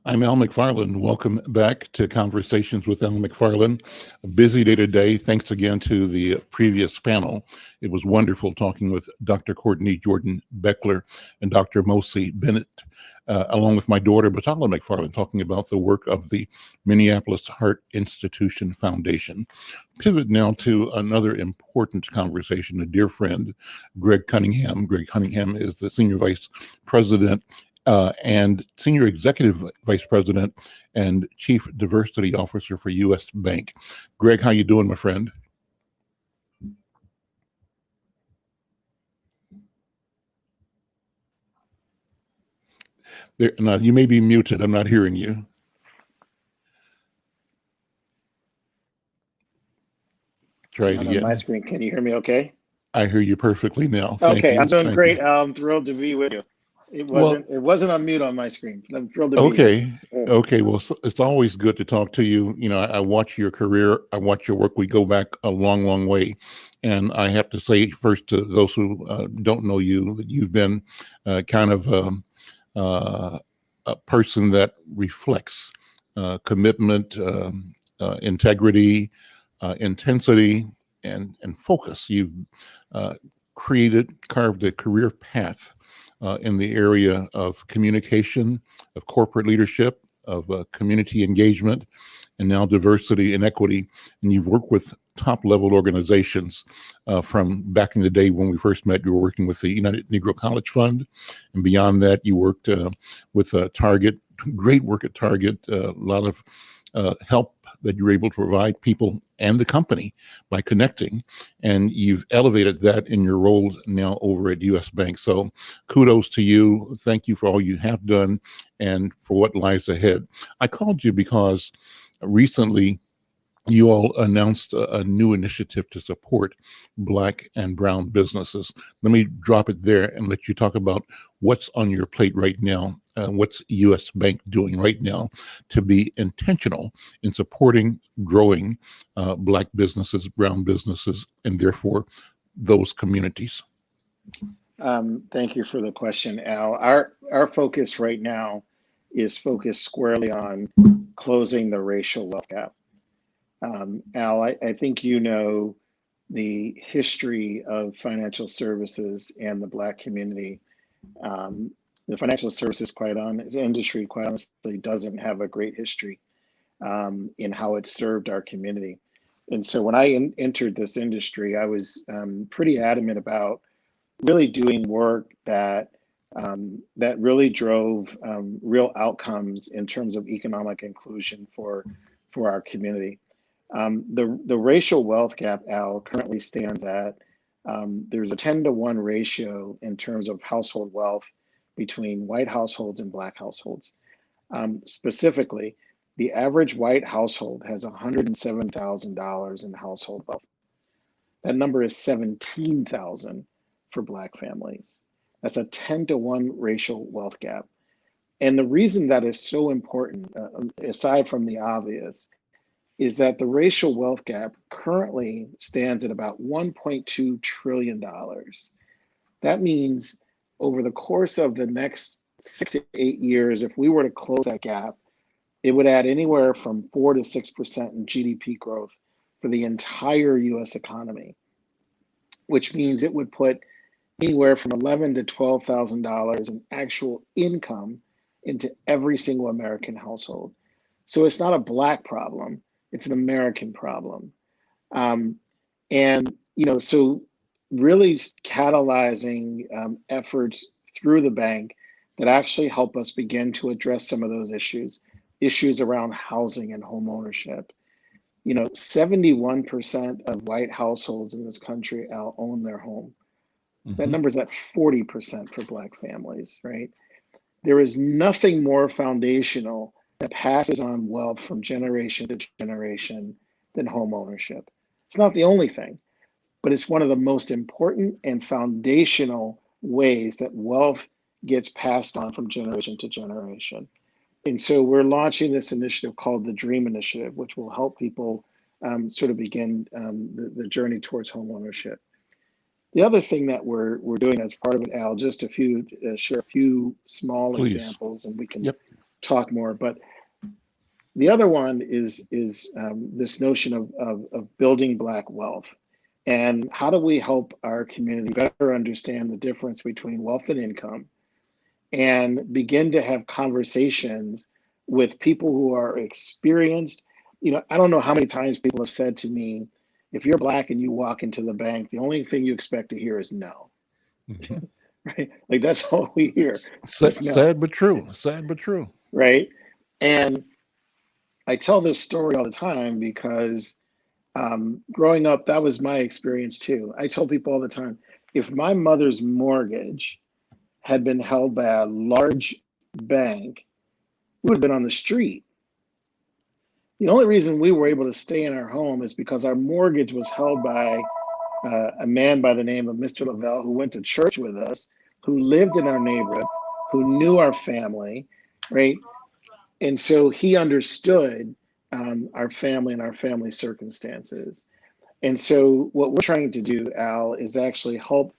I'm Al McFarlane. Welcome back to Conversations with Al McFarlane. A busy day today. Thanks again to the previous panel. It was wonderful talking with Dr. Courtney Jordan Beckler and Dr. Mosi Bennett, along with my daughter, Batala McFarlane, talking about the work of the Minneapolis Heart Institution Foundation. Pivot now to another important conversation. A dear friend, Greg Cunningham. Greg Cunningham is the Senior Vice President and Senior Executive Vice President and Chief Diversity Officer for U.S. Bank. Greg, how you doing, my friend? Now, you may be muted. I'm not hearing you. Try it again. On my screen, can you hear me okay? I hear you perfectly now. Thank Okay, you. I'm doing Thank great. you. I'm thrilled to be with you. It wasn't on mute on my screen. I'm thrilled to be Okay. here. Okay. Well, it's always good to talk to you. You know, I watch your career. I watch your work. We go back a long, long way. And I have to say first to those who don't know you, that you've been kind of a person that reflects commitment, integrity, intensity, and focus. You've carved a career path in the area of communication, of corporate leadership, of community engagement, and now diversity and equity. And you've worked with top level organizations from back in the day when we first met. You were working with the United Negro College Fund. And beyond that, you worked with Target, great work at Target, a lot of help that you were able to provide people and the company by connecting. And you've elevated that in your role now over at U.S. Bank. So kudos to you. Thank you for all you have done and for what lies ahead. I called you because recently you all announced a new initiative to support Black and brown businesses. Let me drop it there and let you talk about what's on your plate right now. What's U.S. Bank doing right now to be intentional in supporting growing Black businesses, brown businesses, and therefore those communities? Thank you for the question, Al. Our focus right now is focused squarely on closing the racial wealth gap. Al, I think you know the history of financial services and the Black community. The financial services industry, quite honestly, doesn't have a great history in how it served our community. And so when I entered this industry, I was pretty adamant about really doing work that really drove real outcomes in terms of economic inclusion for our community. The racial wealth gap, Al, currently stands at there's a 10-to-1 ratio in terms of household wealth between white households and Black households. Specifically, the average white household has $107,000 in household wealth. That number is 17,000 for Black families. That's a 10-to-1 racial wealth gap. And the reason that is so important, aside from the obvious, is that the racial wealth gap currently stands at about $1.2 trillion. That means over the course of the next 6 to 8 years, if we were to close that gap, it would add anywhere from 4 to 6% in GDP growth for the entire US economy, which means it would put anywhere from $11,000 to $12,000 in actual income into every single American household. So it's not a Black problem, it's an American problem. So really catalyzing efforts through the bank that actually help us begin to address some of those issues around housing and home ownership. 71% of white households in this country own their home. That number is at 40% for Black families, right? There is nothing more foundational that passes on wealth from generation to generation than home ownership. It's not the only thing, but it's one of the most important and foundational ways that wealth gets passed on from generation to generation. And so we're launching this initiative called the DREAM Initiative, which will help people sort of begin the journey towards home ownership. The other thing that we're doing as part of it, Al, just share a few small Please. examples, and we can Yep. talk more. But the other one is this notion of building Black wealth. And how do we help our community better understand the difference between wealth and income and begin to have conversations with people who are experienced? I don't know how many times people have said to me, if you're Black and you walk into the bank, the only thing you expect to hear is no. Mhm. Right? Like that's all we hear. Just no. Sad but true. Sad but true. Right. And I tell this story all the time because growing up, that was my experience too. I tell people all the time, if my mother's mortgage had been held by a large bank, we would have been on the street. The only reason we were able to stay in our home is because our mortgage was held by a man by the name of Mr. Lavelle, who went to church with us, who lived in our neighborhood, who knew our family, right? And so he understood our family and our family circumstances. And so what we're trying to do, Al, is actually help,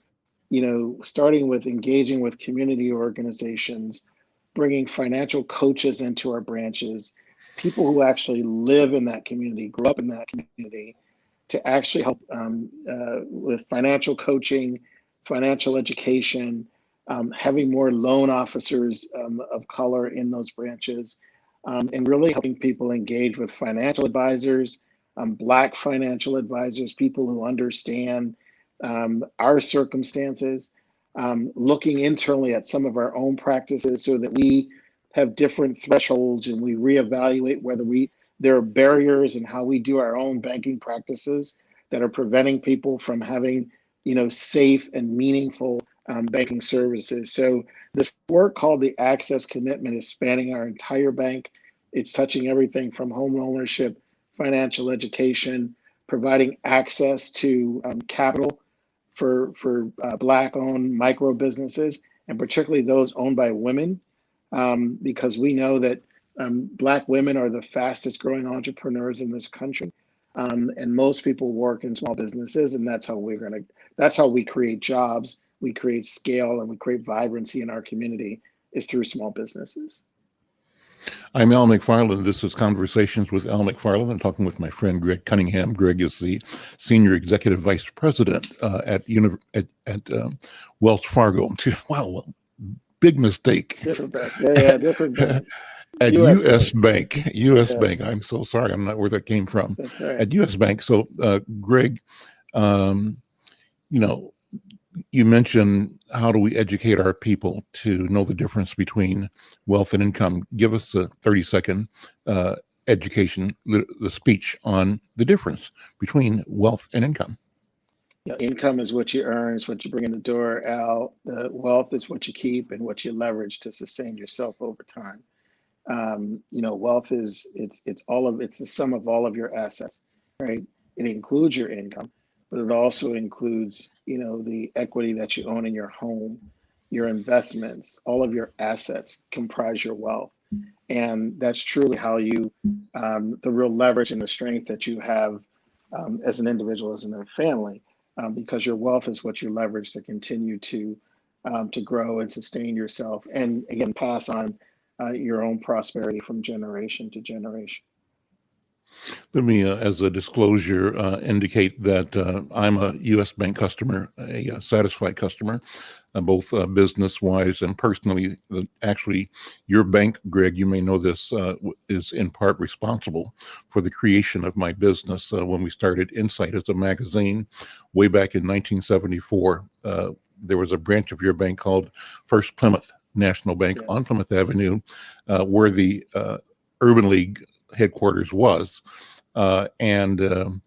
starting with engaging with community organizations, bringing financial coaches into our branches, people who actually live in that community, grew up in that community, to actually help with financial coaching, financial education, having more loan officers of color in those branches, and really helping people engage with financial advisors, Black financial advisors, people who understand our circumstances, looking internally at some of our own practices so that we have different thresholds and we reevaluate whether there are barriers in how we do our own banking practices that are preventing people from having, safe and meaningful banking services. So this work called the Access Commitment is spanning our entire bank. It's touching everything from home ownership, financial education, providing access to capital for Black-owned micro businesses, and particularly those owned by women, because we know that Black women are the fastest growing entrepreneurs in this country. And most people work in small businesses, and that's how we create jobs, we create scale, and we create vibrancy in our community is through small businesses. I'm Al McFarlane. This is Conversations with Al McFarlane. I'm talking with my friend Greg Cunningham. Greg is the Senior Executive Vice President at Wells Fargo. Wow, big mistake. Different bank. Yeah, different bank. At US Bank. US Bank. I'm so sorry. I'm not where that came from. That's right. At US Bank. So, Greg, you mentioned how do we educate our people to know the difference between wealth and income. Give us a 30-second education, the speech on the difference between wealth and income. Income is what you earn, is what you bring in the door, Al. The wealth is what you keep and what you leverage to sustain yourself over time. Wealth it's the sum of all of your assets, right? It includes your income, but it also includes, the equity that you own in your home, your investments, all of your assets comprise your wealth. And that's truly how you, the real leverage and the strength that you have as an individual, as in a family, because your wealth is what you leverage to continue to grow and sustain yourself. And again, pass on your own prosperity from generation to generation. Let me, as a disclosure, indicate that I'm a U.S. Bank customer, a satisfied customer, both business-wise and personally. Actually, your bank, Greg, you may know this, is in part responsible for the creation of my business. When we started Insight as a magazine way back in 1974, there was a branch of your bank called First Plymouth National Bank on Plymouth Avenue, where the Urban League headquarters was, and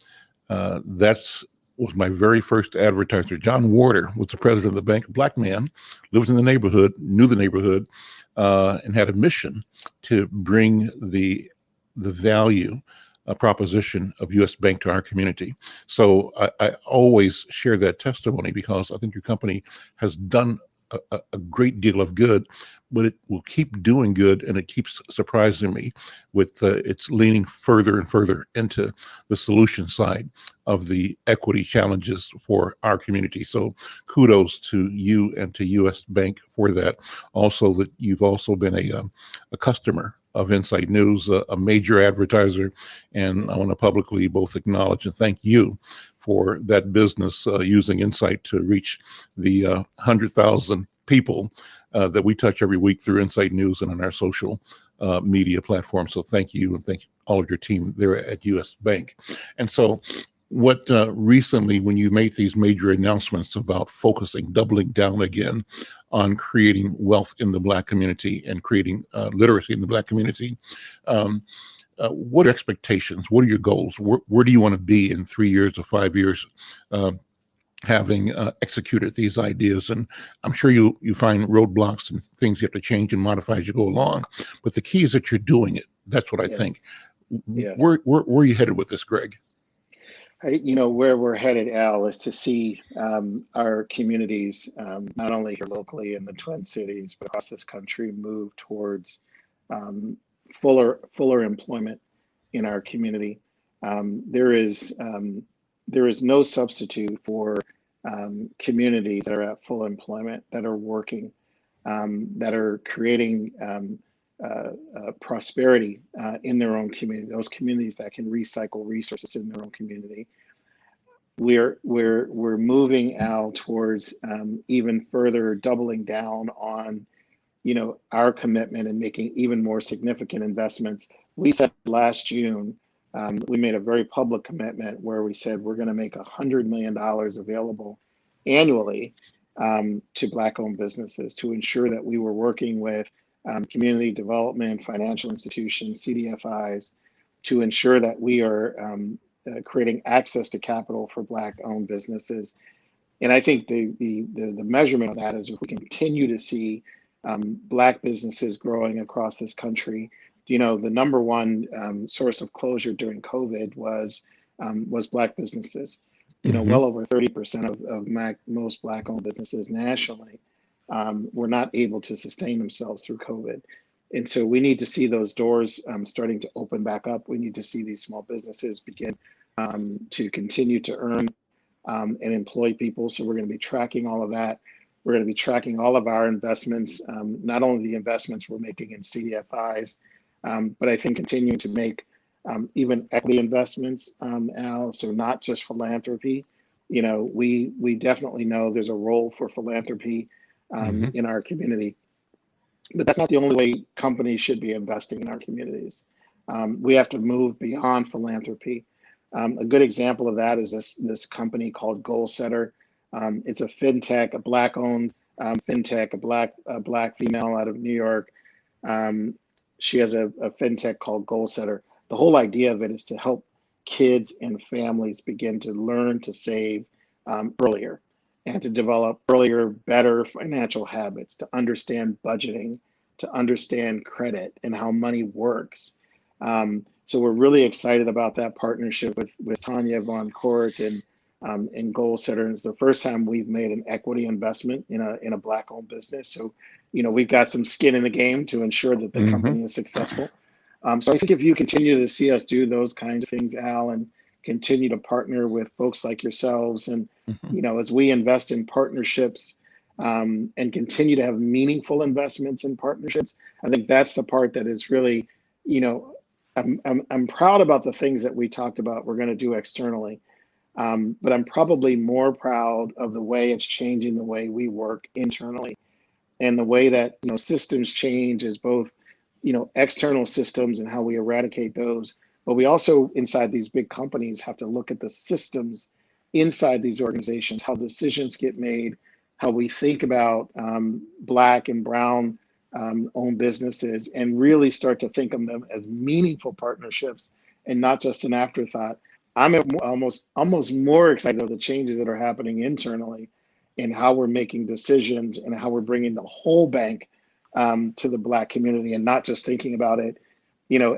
that's was my very first advertiser. John Warder was the president of the bank, a Black man, lived in the neighborhood, knew the neighborhood, and had a mission to bring the value proposition of U.S. Bank to our community. So I always share that testimony because I think your company has done a great deal of good, but it will keep doing good, and it keeps surprising me with its leaning further and further into the solution side of the equity challenges for our community. So kudos to you and to US Bank for that. Also, that you've also been a customer of Insight News, a major advertiser, and I want to publicly both acknowledge and thank you for that business using Insight to reach the 100,000 people that we touch every week through Insight News and on our social media platforms. So thank you, and thank all of your team there at US Bank. And so what recently, when you made these major announcements about focusing, doubling down again on creating wealth in the Black community and creating literacy in the Black community, what are expectations? What are your goals? Where do you want to be in 3 years or 5 years, having executed these ideas? And I'm sure you find roadblocks and things you have to change and modify as you go along. But the key is that you're doing it. That's what I think. Yes. Where are you headed with this, Greg? Where we're headed, Al, is to see our communities, not only here locally in the Twin Cities, but across this country, move towards fuller employment in our community. There is no substitute for communities that are at full employment, that are working, that are creating prosperity in their own community. Those communities that can recycle resources in their own community. We're moving out towards even further doubling down on our commitment and making even more significant investments. We said last June, we made a very public commitment where we said we're going to make $100 million available annually to Black-owned businesses, to ensure that we were working with community development, financial institutions, CDFIs, to ensure that we are creating access to capital for Black-owned businesses. And I think the measurement of that is if we continue to see Black businesses growing across this country. The number one source of closure during COVID was Black businesses. Well over 30% of most Black-owned businesses nationally were not able to sustain themselves through COVID. And so we need to see those doors starting to open back up. We need to see these small businesses begin to continue to earn and employ people. So we're going to be tracking all of that. We're going to be tracking all of our investments, not only the investments we're making in CDFIs, but I think continuing to make even equity investments, Al, so not just philanthropy. We definitely know there's a role for philanthropy in our community, but that's not the only way companies should be investing in our communities. We have to move beyond philanthropy. A good example of that is this company called Goal Setter. It's a fintech, a Black-owned fintech, a black female out of New York. She has a fintech called Goal Setter. The whole idea of it is to help kids and families begin to learn to save earlier and to develop earlier, better financial habits, to understand budgeting, to understand credit and how money works. So we're really excited about that partnership with Tanya Von Court and Goal Setter. And it's the first time we've made an equity investment in a Black-owned business. So, we've got some skin in the game to ensure that the company is successful. So I think if you continue to see us do those kinds of things, Al, and continue to partner with folks like yourselves, and as we invest in partnerships and continue to have meaningful investments in partnerships, I think that's the part that is really, I'm proud about the things that we talked about we're going to do externally. But I'm probably more proud of the way it's changing the way we work internally, and the way that systems change is both external systems and how we eradicate those, but we also inside these big companies have to look at the systems inside these organizations, how decisions get made, how we think about Black and Brown owned businesses, and really start to think of them as meaningful partnerships and not just an afterthought. I'm almost more excited about the changes that are happening internally and how we're making decisions and how we're bringing the whole bank to the Black community, and not just thinking about it,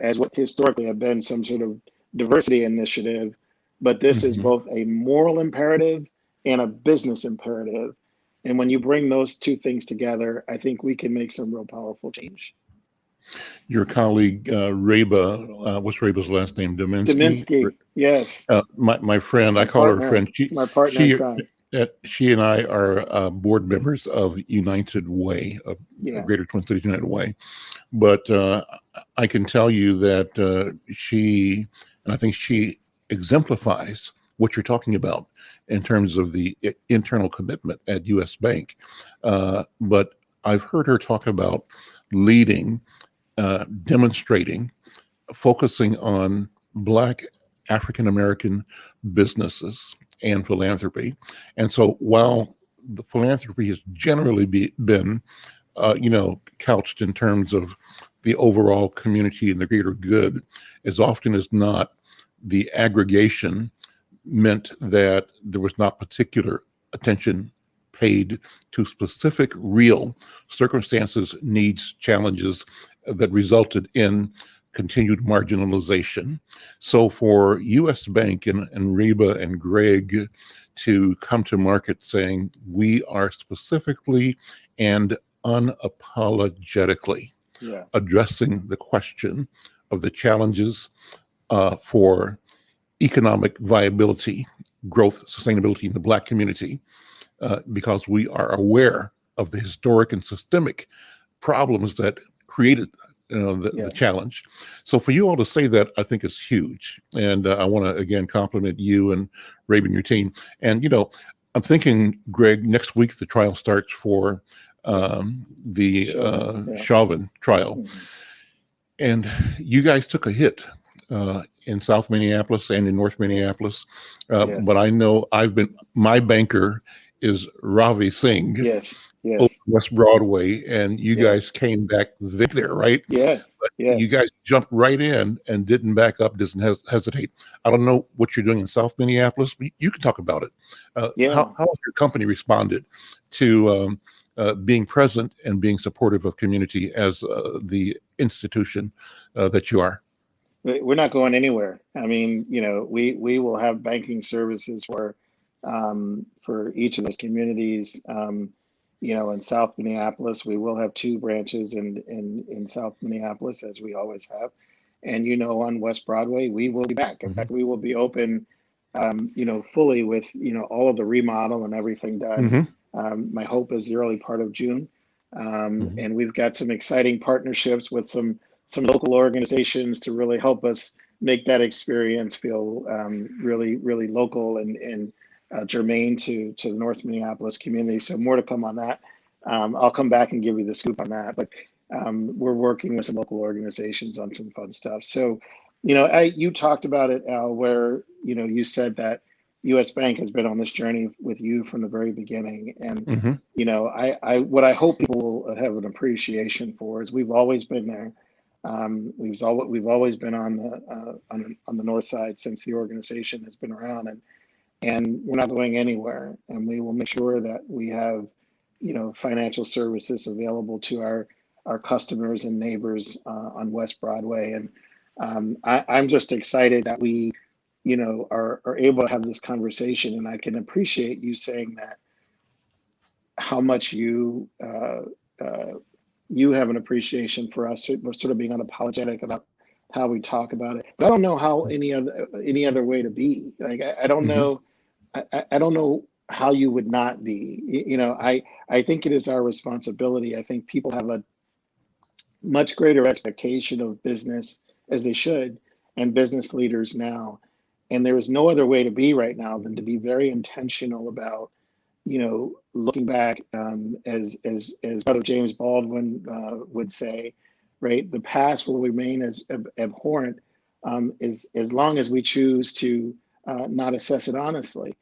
as what historically have been some sort of diversity initiative, but this is both a moral imperative and a business imperative. And when you bring those two things together, I think we can make some real powerful change. Your colleague Reba, what's Reba's last name? Dominsky. Dominsky, yes, My friend, I my call her a partner. friend. It's my partner in She crime. she and I are board members of United Way, of Yeah, Greater Twin Cities United Way. But I can tell you that she, and I think she exemplifies what you're talking about in terms of the internal commitment at U.S. Bank. But I've heard her talk about leading, demonstrating, focusing on Black African American businesses and philanthropy. And so while the philanthropy has generally been couched in terms of the overall community and the greater good, as often as not, the aggregation meant that there was not particular attention paid to specific real circumstances, needs, challenges that resulted in continued marginalization. So for US Bank and Reba and Greg to come to market saying, we are specifically and unapologetically yeah, addressing the question of the challenges for economic viability, growth, sustainability in the Black community, because we are aware of the historic and systemic problems that created the challenge. So for you all to say that, I think is huge. And I want to, again, compliment you and Raven, your team. And, I'm thinking, Greg, next week the trial starts for the Chauvin trial. Mm-hmm. And you guys took a hit in South Minneapolis and in North Minneapolis. Yes. But I know my banker is Ravi Singh Yes, over yes, West Broadway, and you yes, guys came back there, right? yes, But you yes, guys jumped right in and didn't back up, didn't hesitate. I don't know what you're doing in South Minneapolis, but you can talk about it. yeah. How has your company responded to being present and being supportive of community as the institution that you are? We're not going anywhere. I mean, we will have banking services for each of those communities. In South Minneapolis, we will have two branches in South Minneapolis, as we always have. And on West Broadway, we will be back. In fact, we will be open, fully with all of the remodel and everything done. My hope is the early part of June. And we've got some exciting partnerships with some local organizations to really help us make that experience feel really, really local and germane to the North Minneapolis community. So more to come on that. I'll come back and give you the scoop on that. But we're working with some local organizations on some fun stuff. So, you talked about it, Al, where you said that U.S. Bank has been on this journey with you from the very beginning, and what I hope people will have an appreciation for is we've always been there. We've always been on the north side since the organization has been around, and we're not going anywhere. And we will make sure that we have financial services available to our customers and neighbors on West Broadway. And I'm just excited that we are able to have this conversation. And I can appreciate you saying that how much you have an appreciation for us. We're sort of being unapologetic about how we talk about it. But I don't know how any other way to be. Like I don't know. I don't know how you would not be. I think it is our responsibility. I think people have a much greater expectation of business, as they should, and business leaders now. And there is no other way to be right now than to be very intentional about looking back, as Brother James Baldwin would say, right? The past will remain as abhorrent as long as we choose to not assess it honestly.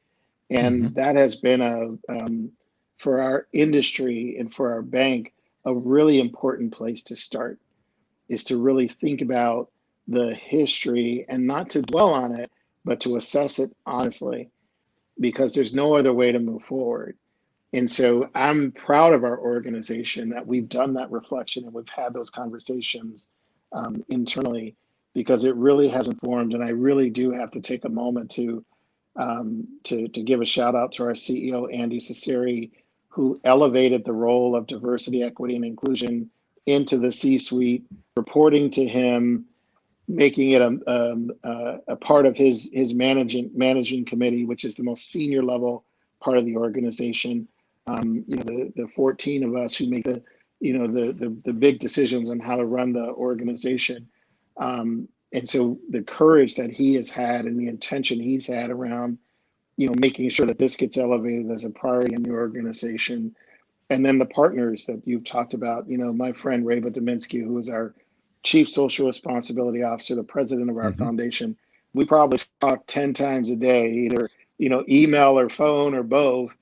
And that has been for our industry and for our bank, a really important place to start, is to really think about the history and not to dwell on it, but to assess it honestly, because there's no other way to move forward. And so I'm proud of our organization that we've done that reflection and we've had those conversations internally, because it really has informed. And I really do have to take a moment to give a shout out to our CEO, Andy Cesari, who elevated the role of diversity, equity, and inclusion into the C-suite, reporting to him, making it a part of his managing committee, which is the most senior level part of the organization. The 14 of us who make the big decisions on how to run the organization. And so the courage that he has had and the intention he's had around, making sure that this gets elevated as a priority in the organization. And then the partners that you've talked about, my friend Reba Dominski, who is our Chief Social Responsibility Officer, the president of our foundation, we probably talk 10 times a day, either, email or phone or both.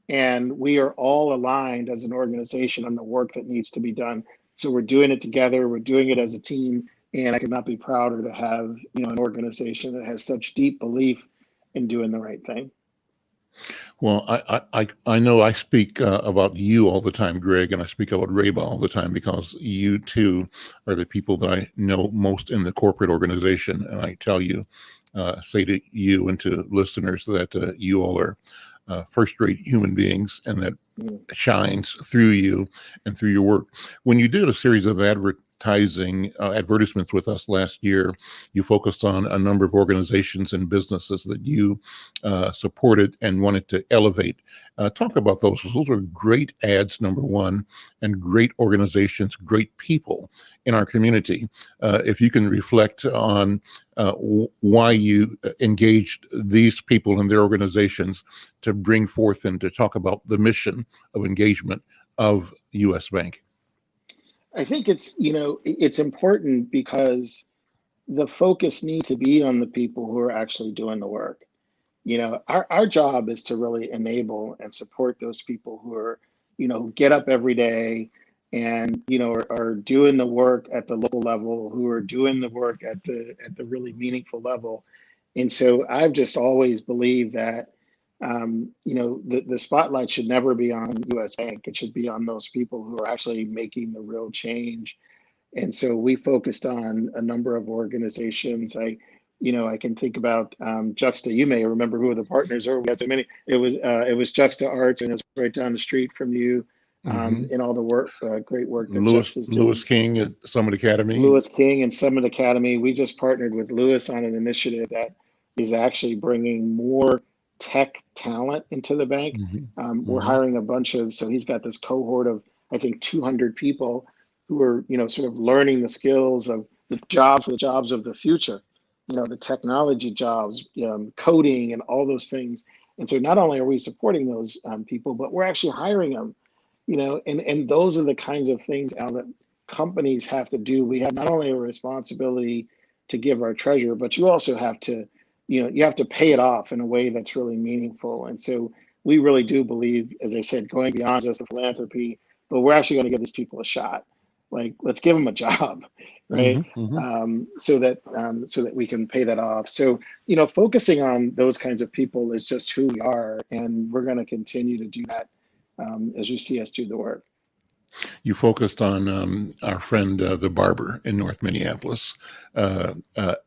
And we are all aligned as an organization on the work that needs to be done. So we're doing it together, we're doing it as a team. And I could not be prouder to have, an organization that has such deep belief in doing the right thing. Well, I know I speak about you all the time, Greg, and I speak about Reba all the time because you too are the people that I know most in the corporate organization. And I tell you, say to you and to listeners that you all are first-rate human beings, and that shines through you and through your work. When you did a series of advertisements with us last year, you focused on a number of organizations and businesses that you supported and wanted to elevate. Talk about those. Those are great ads, number one, and great organizations, great people in our community. If you can reflect on why you engaged these people and their organizations to bring forth and to talk about the mission of engagement of U.S. Bank. I think it's important because the focus needs to be on the people who are actually doing the work. Our job is to really enable and support those people who are, who get up every day and, are doing the work at the local level, who are doing the work at the really meaningful level. And so I've just always believed that, the spotlight should never be on U.S. Bank. It should be on those people who are actually making the real change. And so we focused on a number of organizations. I can think about Juxta. You may remember who the partners are. We had so many. It was Juxta Arts, and it's right down the street from you. In all the work, great work that Juxta's doing. Lewis King at Summit Academy. Lewis King and Summit Academy. We just partnered with Lewis on an initiative that is actually bringing more tech talent into the bank. We're hiring a bunch of, so he's got this cohort of, I think, 200 people who are, sort of learning the skills of the jobs of the future, the technology jobs, coding and all those things. And so not only are we supporting those people, but we're actually hiring them, and those are the kinds of things, Al, that companies have to do. We have not only a responsibility to give our treasure, but you also have to, you have to pay it off in a way that's really meaningful. And so we really do believe, as I said, going beyond just the philanthropy, but we're actually going to give these people a shot. Like, let's give them a job, right? So that we can pay that off. So, focusing on those kinds of people is just who we are, and we're going to continue to do that as you see us do the work. You focused on our friend, the barber in North Minneapolis.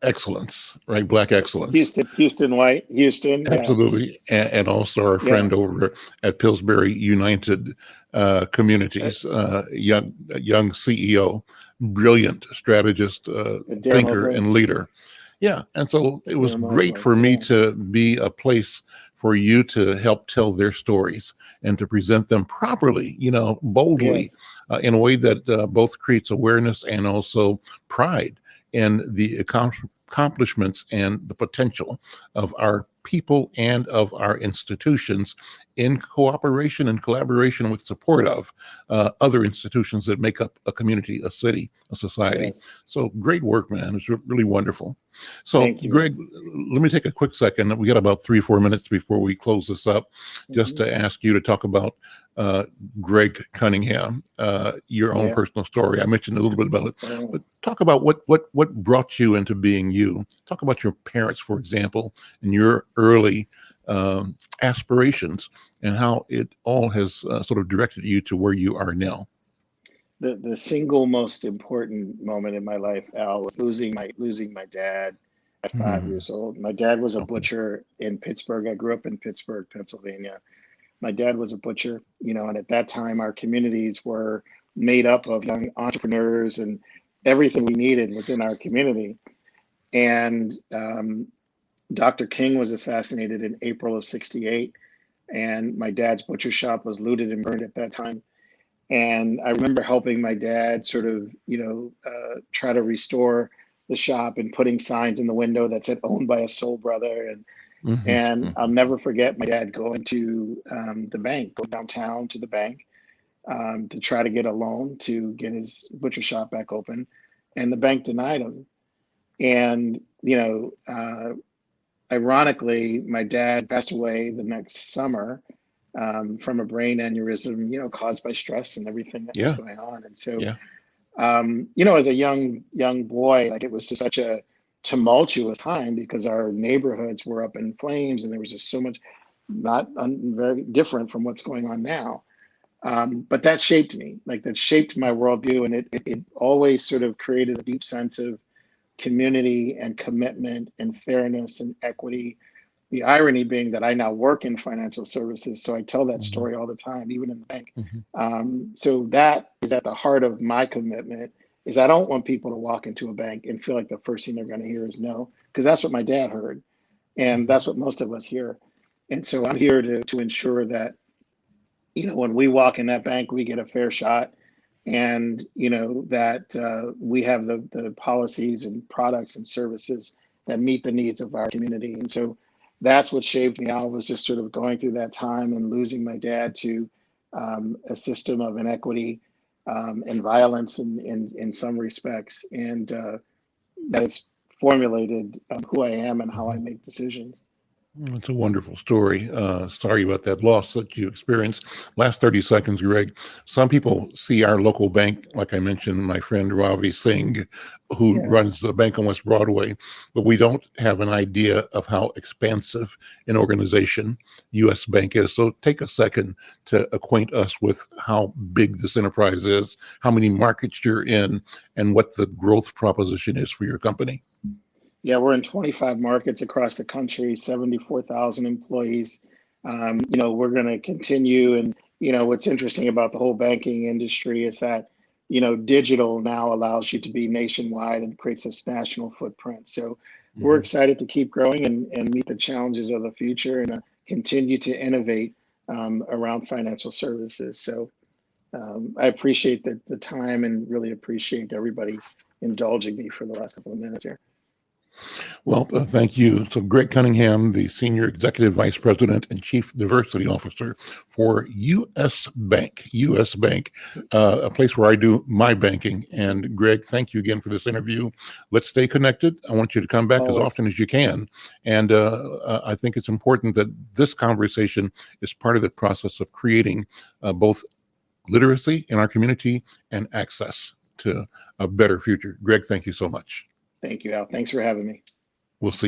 Excellence, right? Black excellence. Houston White. Absolutely. Yeah. And also our friend over at Pillsbury United Communities, young CEO, brilliant strategist, thinker, and leader. Yeah. And so it was great for me to be a place for you to help tell their stories and to present them properly, boldly, in a way that both creates awareness and also pride in the accomplishments and the potential of our people and of our institutions in cooperation and collaboration with support of other institutions that make up a community, a city, a society. So great work, man. It's really wonderful. So Greg, let me take a quick second. We got about 3-4 minutes before we close this up, just to ask you to talk about Greg Cunningham, your own personal story. I mentioned a little bit about it, but talk about what brought you into being you. Talk about your parents, for example, and your early aspirations and how it all has sort of directed you to where you are now. The single most important moment in my life, Al, was losing my dad at 5 years old. My dad was a butcher in Pittsburgh. I grew up in Pittsburgh, Pennsylvania. My dad was a butcher, and at that time, our communities were made up of young entrepreneurs, and everything we needed was in our community. And Dr. King was assassinated in April of '68, and my dad's butcher shop was looted and burned at that time. And I remember helping my dad sort of, try to restore the shop and putting signs in the window that said owned by a soul brother. And I'll never forget my dad going to the bank, go downtown to the bank to try to get a loan to get his butcher shop back open. And the bank denied him. And, ironically, my dad passed away the next summer from a brain aneurysm, caused by stress and everything that was Yeah. going on. And so, Yeah. as a young boy, like it was just such a tumultuous time because our neighborhoods were up in flames and there was just so much very different from what's going on now. But that shaped me, like that shaped my worldview, and it always sort of created a deep sense of community and commitment and fairness and equity. The irony being that I now work in financial services, so I tell that story all the time, even in the bank. So that is at the heart of my commitment. Is I don't want people to walk into a bank and feel like the first thing they're going to hear is no, because that's what my dad heard, and that's what most of us hear. And so I'm here to ensure that when we walk in that bank, we get a fair shot, and that we have the policies and products and services that meet the needs of our community. And so that's what shaped me. I was just sort of going through that time and losing my dad to a system of inequity and violence in some respects, and that has formulated who I am and how I make decisions. It's a wonderful story. Sorry about that loss that you experienced. Last 30 seconds, Greg. Some people see our local bank, like I mentioned, my friend Ravi Singh, who Yeah. runs the bank on West Broadway, but we don't have an idea of how expansive an organization U.S. Bank is. So take a second to acquaint us with how big this enterprise is, how many markets you're in, and what the growth proposition is for your company. Yeah, we're in 25 markets across the country, 74,000 employees. We're going to continue. And, what's interesting about the whole banking industry is that, digital now allows you to be nationwide and creates this national footprint. So we're excited to keep growing and meet the challenges of the future and continue to innovate around financial services. So I appreciate the time and really appreciate everybody indulging me for the last couple of minutes here. Well, thank you. So Greg Cunningham, the Senior Executive Vice President and Chief Diversity Officer for U.S. Bank, a place where I do my banking. And Greg, thank you again for this interview. Let's stay connected. I want you to come back as often as you can. And I think it's important that this conversation is part of the process of creating both literacy in our community and access to a better future. Greg, thank you so much. Thank you, Al. Thanks for having me. We'll see you.